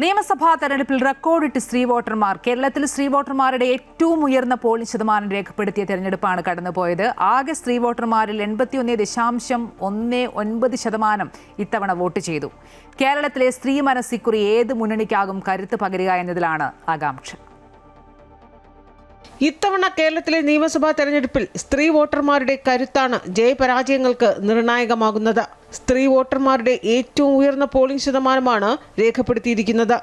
നിയമസഭാ തെരഞ്ഞെടുപ്പിൽ റെക്കോർഡിട്ട് സ്ത്രീ വോട്ടർമാർ. കേരളത്തിൽ സ്ത്രീ വോട്ടർമാരുടെ ഏറ്റവും ഉയർന്ന പോളിംഗ് ശതമാനം രേഖപ്പെടുത്തിയ തെരഞ്ഞെടുപ്പാണ് കടന്നുപോയത്. ആകെ സ്ത്രീ വോട്ടർമാരിൽ 81.19% ഇത്തവണ വോട്ട് ചെയ്തു. കേരളത്തിലെ സ്ത്രീ മനസ്സിക്കുറി ഏത് മുന്നണിക്കാകും കരുത്ത് പകരുക എന്നതിലാണ് ആകാംക്ഷ. ഇത്തവണ കേരളത്തിലെ നിയമസഭാ തെരഞ്ഞെടുപ്പിൽ സ്ത്രീ വോട്ടർമാരുടെ കരുത്താണ് ജയപരാജയങ്ങൾക്ക് നിർണായകമാകുന്നത്. സ്ത്രീ വോട്ടർമാരുടെ ഏറ്റവും ഉയർന്ന പോളിംഗ് ശതമാനമാണ് രേഖപ്പെടുത്തിയിരിക്കുന്നത്.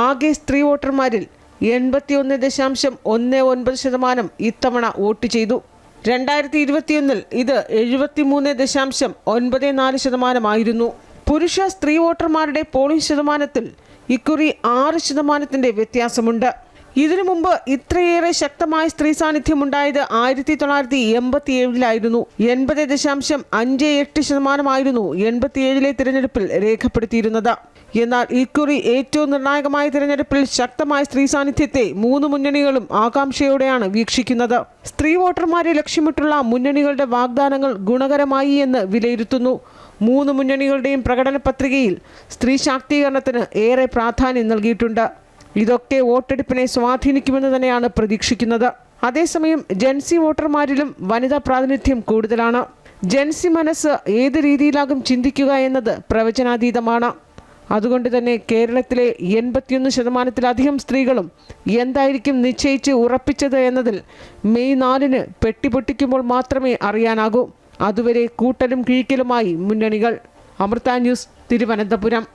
ആകെ സ്ത്രീ വോട്ടർമാരിൽ 81.19% ഇത്തവണ വോട്ട് ചെയ്തു. 2021 ഇത് 73.94% പുരുഷ സ്ത്രീ വോട്ടർമാരുടെ പോളിംഗ് ശതമാനത്തിൽ ഇക്കുറി 6% വ്യത്യാസമുണ്ട്. ഇതിനു മുമ്പ് ഇത്രയേറെ ശക്തമായ സ്ത്രീ സാന്നിധ്യം ഉണ്ടായത് 1987 80.58% 87 തിരഞ്ഞെടുപ്പിൽ രേഖപ്പെടുത്തിയിരുന്നത്. എന്നാൽ ഇക്കുറി ഏറ്റവും നിർണായകമായ തിരഞ്ഞെടുപ്പിൽ ശക്തമായ സ്ത്രീ സാന്നിധ്യത്തെ 3 മുന്നണികളും ആകാംക്ഷയോടെയാണ് വീക്ഷിക്കുന്നത്. സ്ത്രീ വോട്ടർമാരെ ലക്ഷ്യമിട്ടുള്ള മുന്നണികളുടെ വാഗ്ദാനങ്ങൾ ഗുണകരമായി എന്ന് വിലയിരുത്തുന്നു. 3 മുന്നണികളുടെയും പ്രകടന പത്രികയിൽ സ്ത്രീ ശാക്തീകരണത്തിന് ഏറെ പ്രാധാന്യം നൽകിയിട്ടുണ്ട്. ഇതൊക്കെ വോട്ടെടുപ്പിനെ സ്വാധീനിക്കുമെന്ന് തന്നെയാണ് പ്രതീക്ഷിക്കുന്നത്. അതേസമയം ജെൻസി വോട്ടർമാരിലും വനിതാ പ്രാതിനിധ്യം കൂടുതലാണ്. ജെൻസി മനസ്സ് ഏത് രീതിയിലാകും ചിന്തിക്കുക എന്നത് പ്രവചനാതീതമാണ്. അതുകൊണ്ട് തന്നെ കേരളത്തിലെ 81%-ലധികം സ്ത്രീകളും എന്തായിരിക്കും നിശ്ചയിച്ച് ഉറപ്പിച്ചത് എന്നതിൽ മെയ് 4 പെട്ടി പൊട്ടിക്കുമ്പോൾ മാത്രമേ അറിയാനാകൂ. അതുവരെ കൂട്ടലും കിഴിക്കലുമായി മുന്നണികൾ. അമൃത ന്യൂസ്, തിരുവനന്തപുരം.